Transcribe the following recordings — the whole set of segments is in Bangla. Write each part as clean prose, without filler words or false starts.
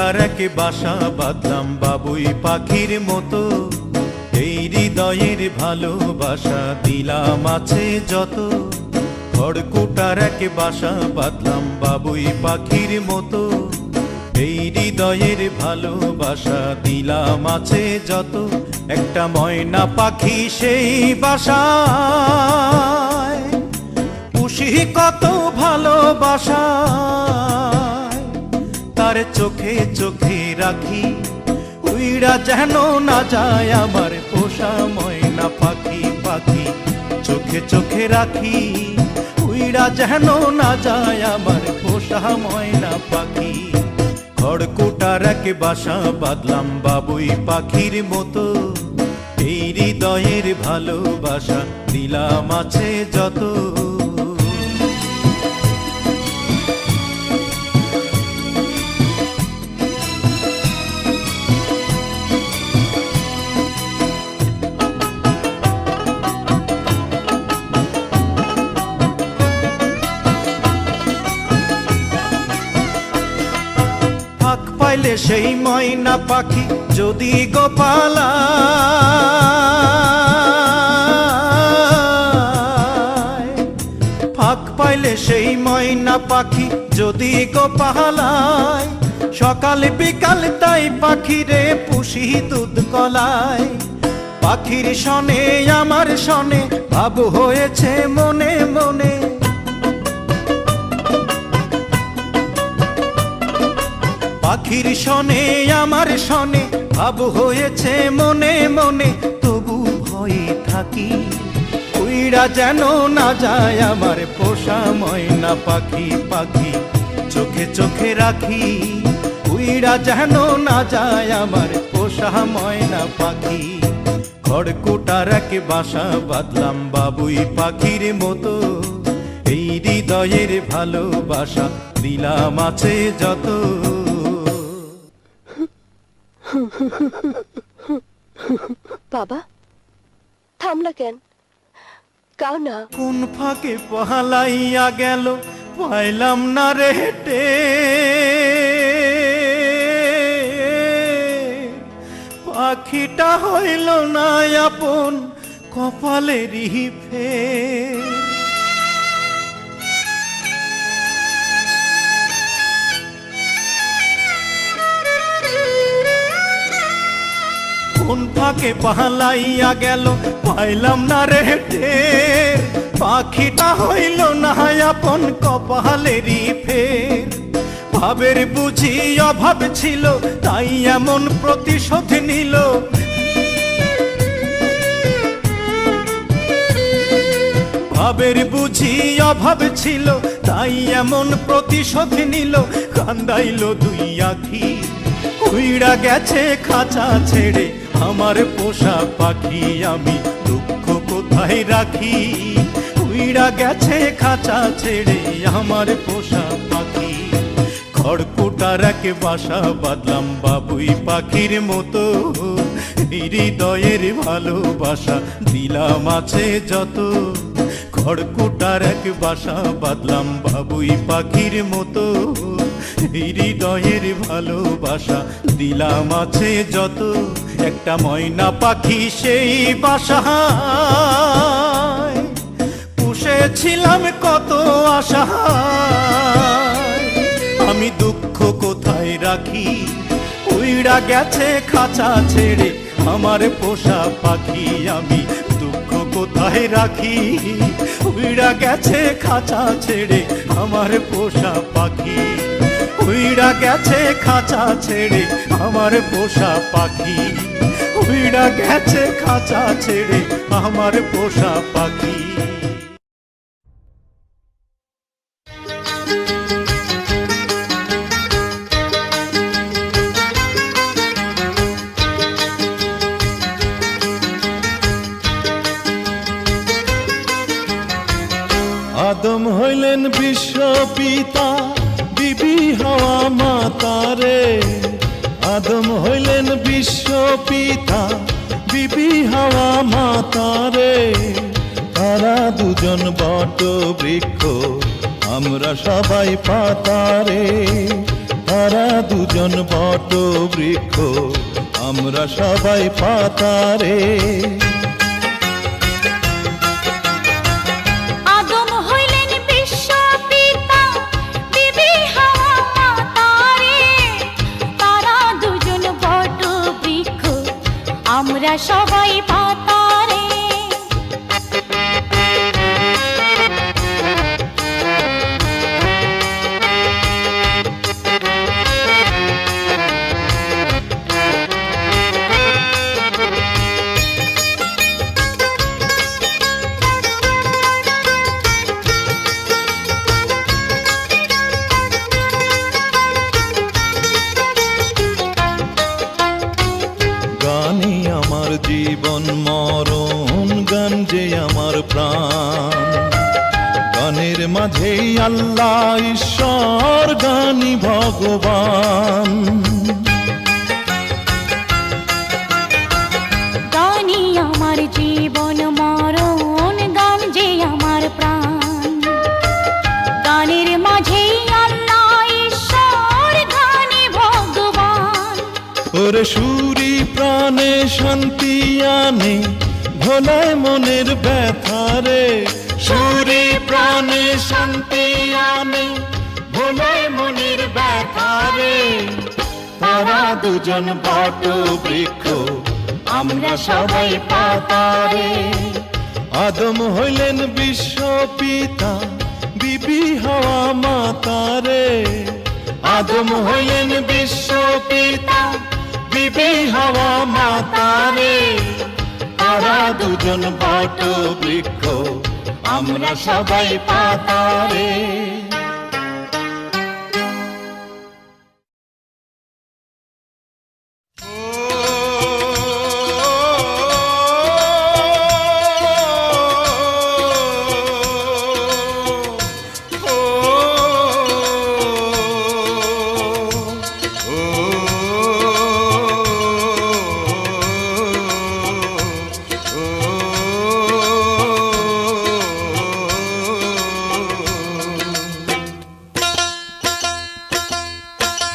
খড়কুটার এক বাসা বাঁধলাম বাবুই পাখির মতো, এই হৃদয়ের ভালোবাসা দিলাম আছে যত। খড়কুটার এক বাসা বাঁধলাম বাবুই পাখির মতো, এই হৃদয়ের ভালোবাসা দিলাম আছে যত। একটা ময়না পাখি সেই বাসায় পুষি কত ভালোবাসা, তার চোখে চোখে রাখি উইড়া যেন না যায় আমার পোষা ময়না পাখি। পাখি চোখে চোখে রাখি উইড়া যেন না যায় আমার পোষা ময়না পাখি। খড়কুটার এক বাসা বাঁধলাম বাবুই পাখির মতো, এই হৃদয়ের ভালোবাসা দিলাম আছে যত। পাইলে সেই ময়না পাখি যদি গোপালা, ফাঁক পাইলে সেই ময়না পাখি যদি গোপালায়, সকাল বিকাল তাই পাখিরে পুষি দুধ কলায়। পাখির শনে আমার শনে ভাব হয়েছে মনে মনে, পাখির শনে আমার শনে ভাব হয়েছে মনে মনে। তবু ভয়ে থাকি উইড়া যেন না যায় আমার পোষা ময়না পাখি। পাখি চোখে চোখে রাখি উইড়া যেন না যায় আমার পোষা ময়না পাখি। খড়কুটার এক বাসা বাঁধলাম বাবুই পাখির মতো, এই হৃদয়ের ভালোবাসা দিলাম আছে যত। বাবা থামলা কেন? কাও না। কোন ফাঁকে পালাইয়া গেল পাইলাম না রে হেটে, পাখিটা হইল না আপন কপালেরই ফের। কোন ফাঁকে পালাইয়া গেল পাইলাম না রে টের, পাখিটা হইল না আপন কপালেরই ফের। ভাবের বুঝি অভাব ছিল তাই এমন প্রতিশোধ নিল, ভাবের বুঝি অভাব ছিল তাই এমন প্রতিশোধ নিল। কান্দাইল দুই আখি উইড়া গেছে খাঁচা ছেড়ে আমার পোষা পাখি, আমি দুঃখ কোথায় রাখি। উইড়া গেছে খাঁচা ছেড়ে আমার পোষা পাখি। খড়কুটার এক বাসা বাঁধলাম বাবুই পাখির মতো, হৃদয়ের ভালোবাসা দিলাম আছে যত। খড়কুটার এক বাসা বাঁধলাম বাবুই পাখির মতো, হৃদয়ের ভালোবাসা দিলাম আছে যত। একটা ময়না পাখি সেই বাসায় পুষেছিলাম কত আশা, আমি দুঃখ কোথায় রাখি উইড়া গেছে খাঁচা ছেড়ে আমার পোষা পাখি। আমি দুঃখ কোথায় রাখি উইড়া গেছে খাঁচা ছেড়ে আমার পোষা পাখি। উইড়া গেছে খাঁচা ছেড়ে আমার পোষা পাখি, উইড়া গেছে খাঁচা ছেড়ে আমার পোষা পাখি। আদম হইলেন বিশ্ব পিতা বিবি হাওয়া মাতারে, আদম হইলেন বিশ্ব পিতা বিবি হাওয়া মাতারে। তারা দুজন বট বৃক্ষ আমরা সবাই পাতারে, তারা দুজন বট বৃক্ষ, আমরা সবাই পাতারে। আদম হইলেন বিশ্ব পিতা, বিবি হাওয়া মাতারে। তারা দুজন বট বৃক্ষ, আমরা সবাই পাতারে। গানই আমার জীবন মরণ, গান যে আমার প্রাণ। গানের মাঝেই আল্লাহ ঈশ্বর, গানই ভগবান। গানই আমার জীবন মরণ, গান যে আমার প্রাণ। গানের মাঝেই আল্লাহ ঈশ্বর, গানে ভগবান। ওরে সুরি প্রাণে শান্তি আনে, ভোলায় মনের ব্যথারে। সুরি প্রাণে শান্তি আনে, ভোলায় মনের ব্যথারে। তারা দুজন বট বৃক্ষ, আমরা সবাই পাতারে। আদম হইলেন বিশ্ব পিতা, বিবি হাওয়া মাতারে। আদম হইলেন বিশ্ব পিতা, বিবি হাওয়া মাতারে। তারা দুজন বট বৃক্ষ, আমরা সবাই পাতারে।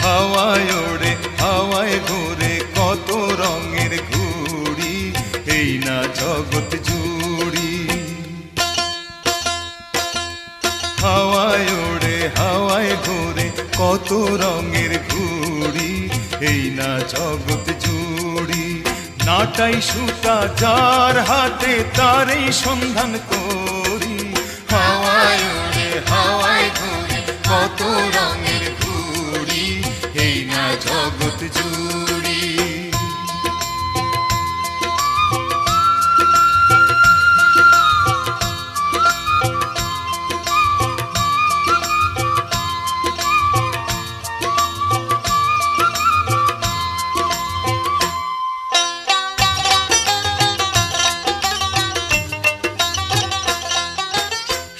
হাওয়ায় ওড়ে হাওয়ায় ঘুরে কত রঙের ঘুড়ি, এই না জগৎ জুড়ি। হাওয়ায় ওড়ে হাওয়ায় ঘুরে কত রঙের ঘুড়ি, এই না জগৎ জুড়ি। নাটাই সুতা যার হাতে, তারই সন্ধান করি। হাওয়ায় ওড়ে হাওয়ায় ঘুরে কত রঙের ঘুড়ি, এই না জগৎ জুড়ি।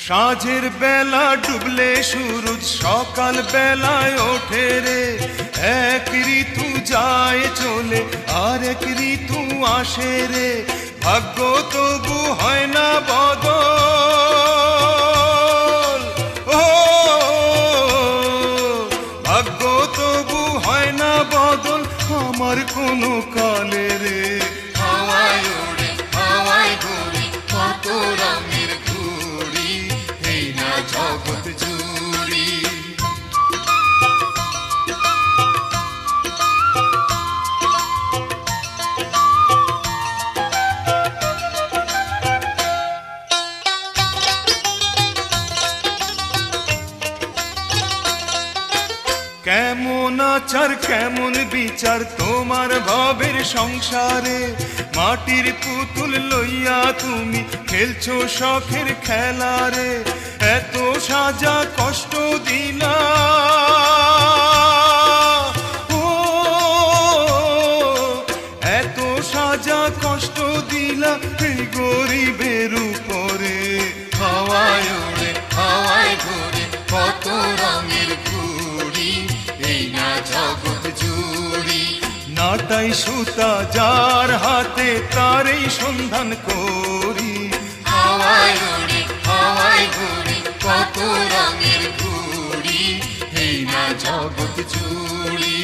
সাঁঝের বেলা ডুবলে সূরজ, সকাল বেলায় ওঠে রে। এক ঋতু যায় চলে, আর এক ঋতু আসে রে। ভাগ্য তবু হয় না বদল, ও ভাগ্য তবু হয় না বদল আমার কোনো কালে রে। হাওয়ায় ওড়ে হাওয়ায় ঘুরে কত রঙের ঘুড়ি, এই না জগৎ জুড়ি। কেমন আচার কেমন বিচার তোমার ভবের সংসারে। মাটির পুতুল লইয়া তুমি খেলছো শখের খেলারে। এত সাজা কষ্ট দিলা, ও এত সাজা কষ্ট দিলা এই গরিবের উপরে। হাওয়ায় ওড়ে হাওয়ায় ঘুরে কত রঙের ঘুড়ি, এই না জগৎ জুড়ি। নাটাই সুতা যার হাতে, তারই সন্ধান করি। হাওয়ায় ওড়ে হাওয়ায় ঘুরে কত রঙের ঘুড়ি, এই না জগৎ চুড়ি।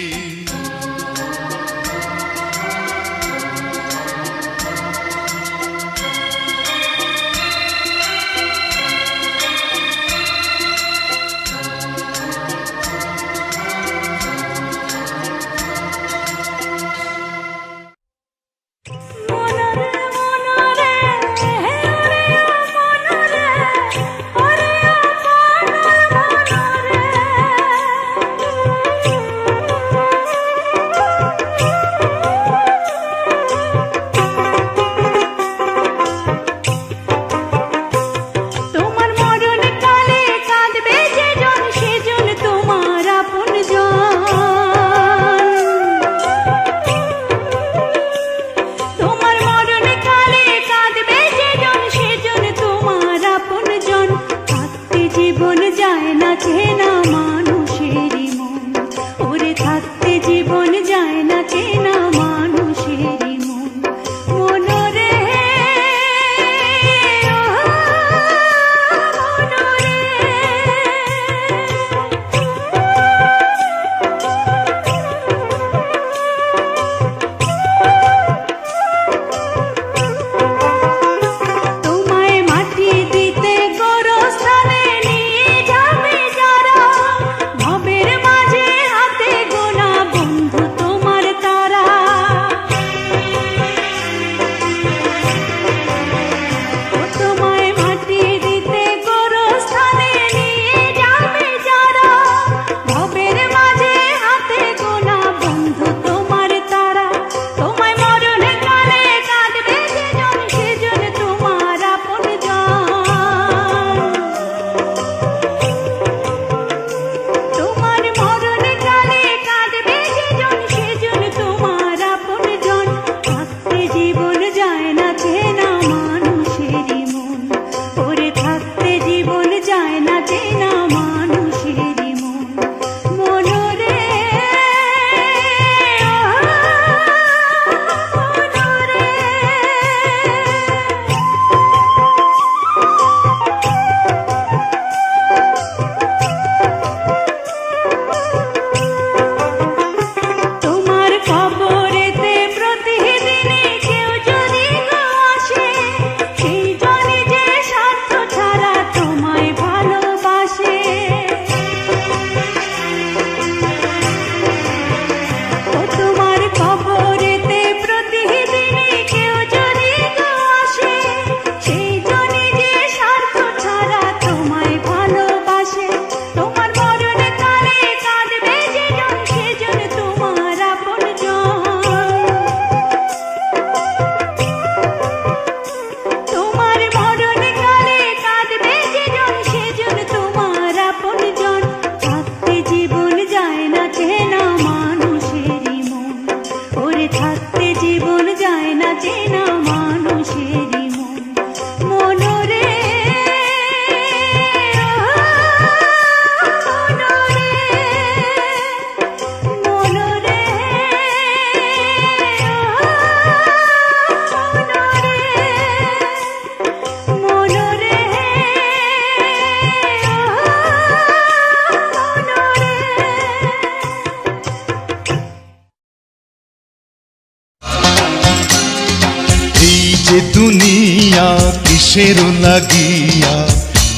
দুনিয়া কিসের লাগিয়া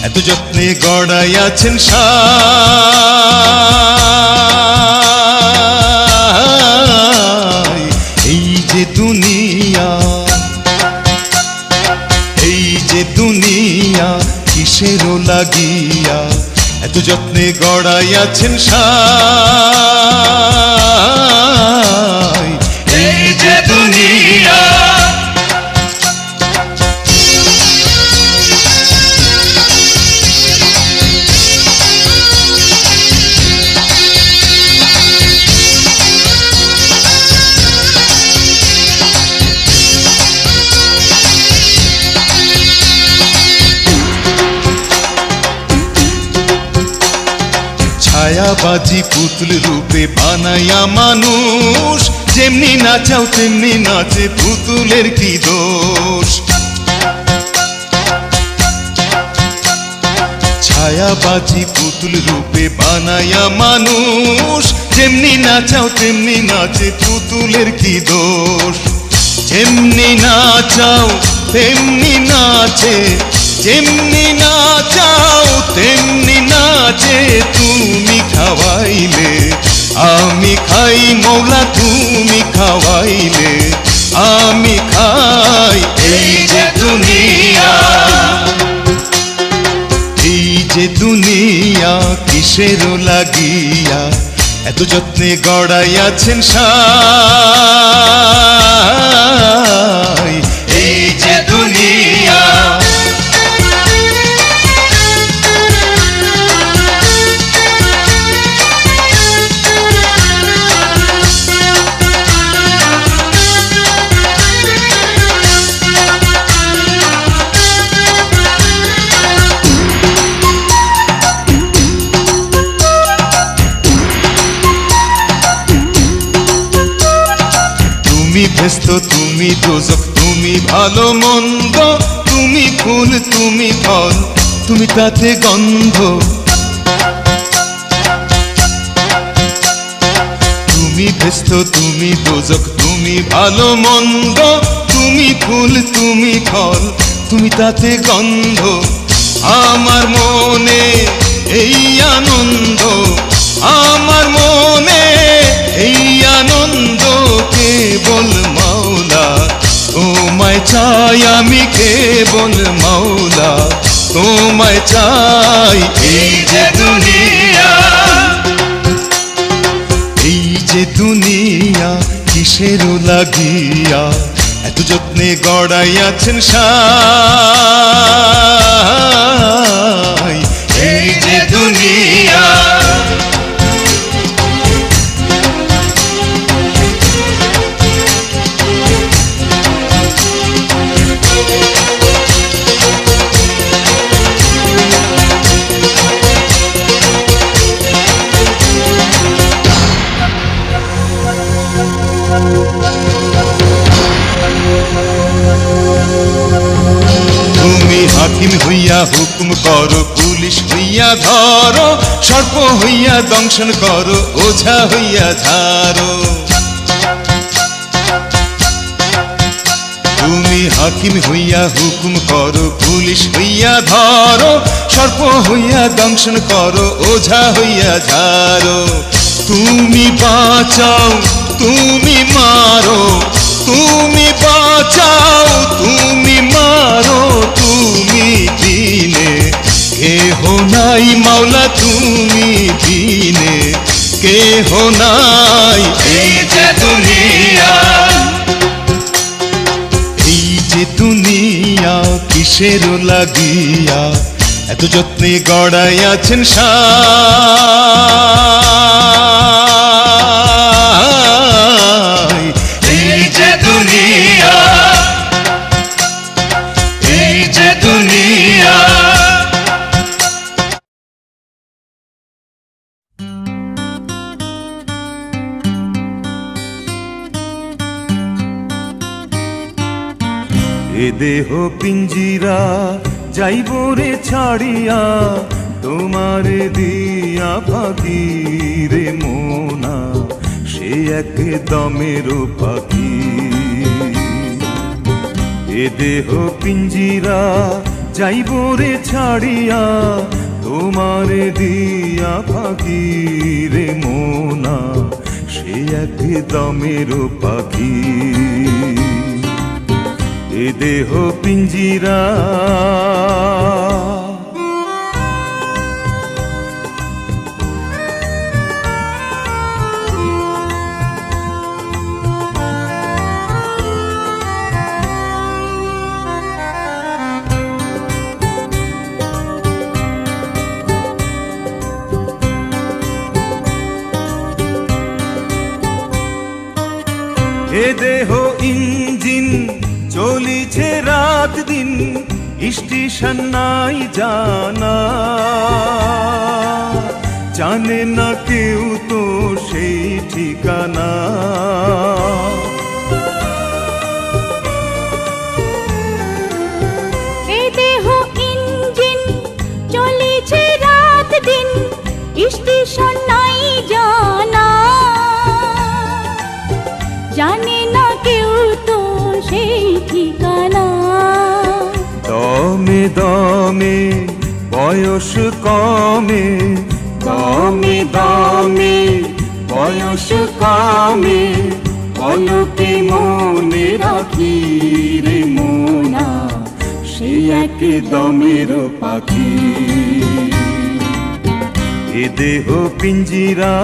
এত যত্নে গড়াইয়াছেন সাই। এই যে দুনিয়া, এই যে দুনিয়া কিসের লাগিয়া এত যত্নে গড়াইয়াছেন সাই। এই যে দুনিয়া ছায়াবাজি পুতুল রূপে বানাইয়া মানুষ, যেমনি নাচাও তেমনি নাচে, পুতুলের কি দোষ। ছায়াবাজি পুতুল রূপে বানায়া মানুষ, যেমনি নাচাও তেমনি নাচে, পুতুলের কি দোষ? যেমনি নাচাও তেমনি নাচে, যেমনি নাচাও তেমনি নাচে। তুমি খাওয়াইলে আমি খাই মৌলা, তুমি খাওয়াইলে আমি খাই। এই যে দুনিয়া, এই যে দুনিয়া কিসের লাগিয়া এত যত্নে গড়াইয়াছেন সাই। এই যে দুনিয়া, তুমি ভেস্ত তুমি দোজক, তুমি ভালো মন্দ, তুমি ফুল তুমি ফল, তুমি তাতে গন্ধ। তুমি ভেস্ত তুমি দোজক, তুমি ভালো মন্দ, তুমি ফুল তুমি ফল, তুমি তাতে গন্ধ। আমার মনে এই আনন্দ, আমার মনে এই আনন্দ কেবল মাওলা তোমায় চাই, আমি কেবল মাওলা তোমায় চাই। এই যে দুনিয়া, এই যে দুনিয়া কিসের লাগিয়া এত যত্নে গড়াইয়াছেন সাই। এই যে দুনিয়া, তুমি হাকিম হইয়া হুকুম করো, পুলিশ হইয়া ধরো, সর্প হইয়া দংশন করো, ওঝা হইয়া ঝাড়ো। তুমি হাকিম হইয়া হুকুম করো, পুলিশ হইয়া ধরো, সর্প হইয়া দংশন করো, ওঝা হইয়া ঝাড়ো। তুমি বাঁচাও তুমি মারো, তুমি বাঁচাও তুমি মারো, তুমি দিনে কেহ নাই মাওলা, তুমি দিনে কেহ নাই। এই যে দুনিয়া, এই যে দুনিয়া কিসের লাগিয়া এত যত্নে গড়াইয়াছেন সাই। এই যে দুনিয়া, এই যে দুনিয়া। এ দেহ পিঞ্জিরা যাইব রে ছাড়িয়া, তোমারে দিয়া পাখি রে মোনা, সে এক দমের পাখি। এ দেহ পিঞ্জিরা যাইব রে ছাড়িয়া, তোমারে দিয়া পাখি রে মোনা, সে এক দমের পাখি। এ দেহ পিঞ্জিরা, এ দেহ ইঞ্জিন চলিছে রাত দিন, স্টেশন নাই জানা, জানে না কেউ তো সেই ঠিকানা। এ দেহ ইঞ্জিন চলিছে দমে বয়স কমে, দমে দমে বয়স কমে, পলকে মনে রাখি রে মোনা সে এক দমের পাখি। এ দেহ পিঞ্জিরা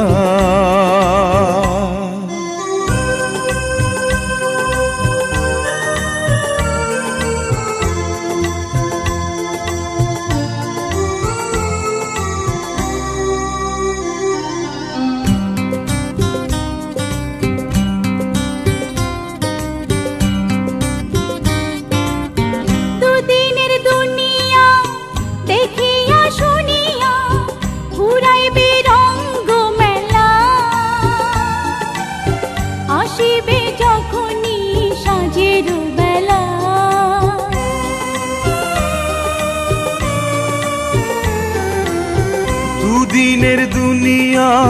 দুদিনের দুনিয়া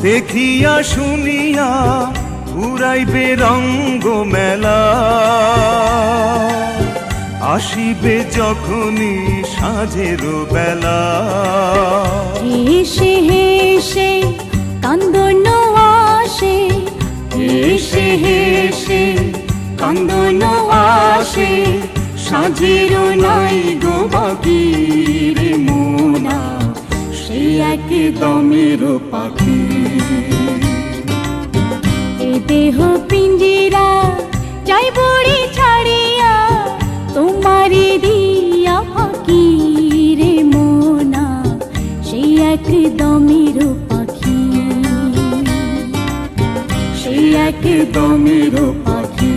দেখিয়া শুনিয়া ঘুরাইবে রঙ্গ মেলা, আসিবে যখনই সাঁঝের বেলা। হেসে হেসে কান্দন আসে, হেসে হেসে কান্দন আসে, সাঁঝের নাই গো বাকি রে মোনা সে এক দমের পাখি। এ দেহ পিঞ্জিরা যাই বড়ি ছাড়িয়া, তোমারি দিয়া ফাঁকি রে মোনা সেই এক দমের পাখি, সেই এক দমের পাখি,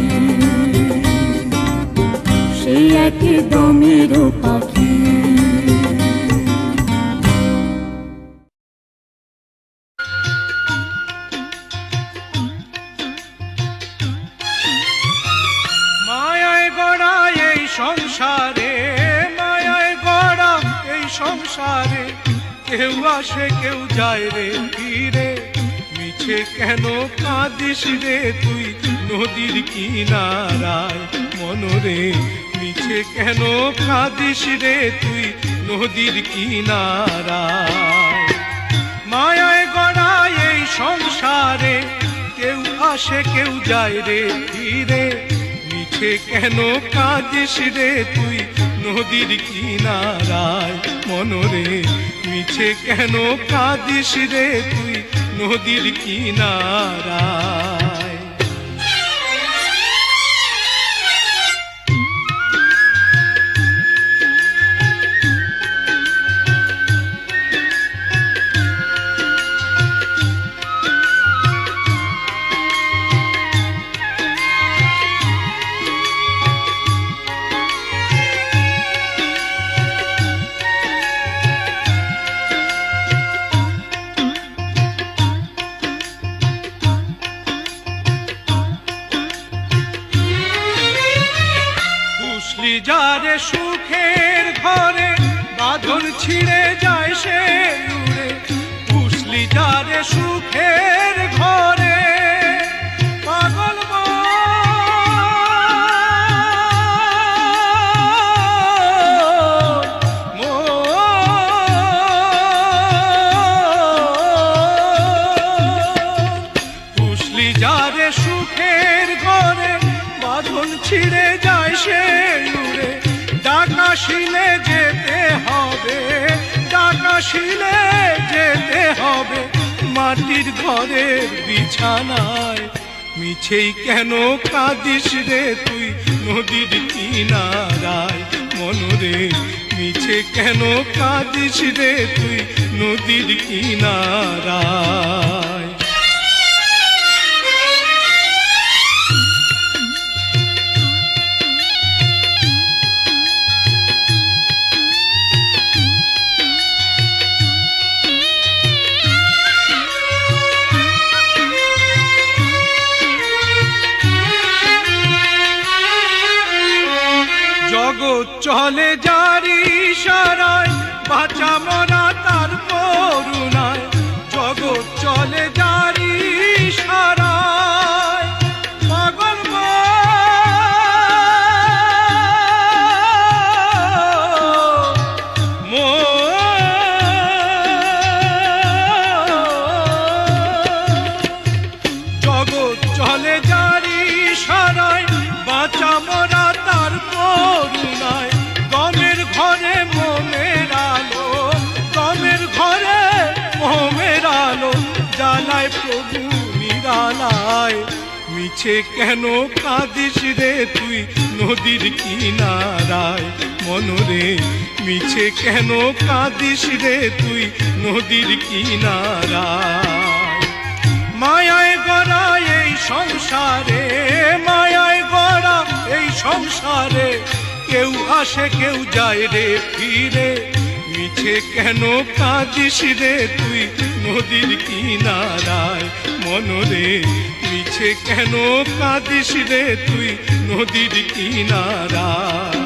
সেই এক দমের পাখি। মায়ায় গড়া এই সংসারে, মায়ায় গড়া এই সংসারে, কেউ আসে কেউ যায় রে ফিরে, মিছে কেন কাঁদিস রে তুই নদীর কিনারায় মনরে, মিছে কেন কাঁদিস রে তুই নদীর কিনারায়। মায়ায় গড়া এই সংসারে, কেউ আসে কেউ যায় রে ফিরে, মিছে কেন কাঁদিস রে তুই নদীর কিনারায় মনরে, মিছে কেন কাঁদিস রে তুই নদীর কিনারায়। যারে সুখের ঘরে বাঁধন ছিঁড়ে যায় সে উড়ে, পুষলি যারে সুখের ঘরে পাগল পুষলি যারে সুখের ঘরে বাঁধন ছিঁড়ে যায় সে উড়ে, ডাকাশিলে যেতে হবে, ডাকাশিলে যেতে হবে মাটির ঘরের বিছানায়, মিছেই কেন কাঁদিস রে তুই নদীর কিনারায় মনরে, মিছে কেন কাঁদিস রে তুই নদীর কিনারায়। জগৎ চলে জারি ইশারায়, বাঁচা মরা তার করুণায়, জগৎ চলে গালায় মিছে কেন কাঁদিস রে তুই নদীর কিনারায় মনরে মিছে কেন কাঁদিস রে তুই নদীর কিনারায় মায়ায় গড়া এই সংসারে মায়ায় গড়া এই সংসারে কেউ আসে কেউ যায় রে ফিরে মিছে কেন কাঁদিস রে তুই নদীর কিনারায় মনরে মিছে কেন কাঁদিস রে তুই নদীর কিনারায়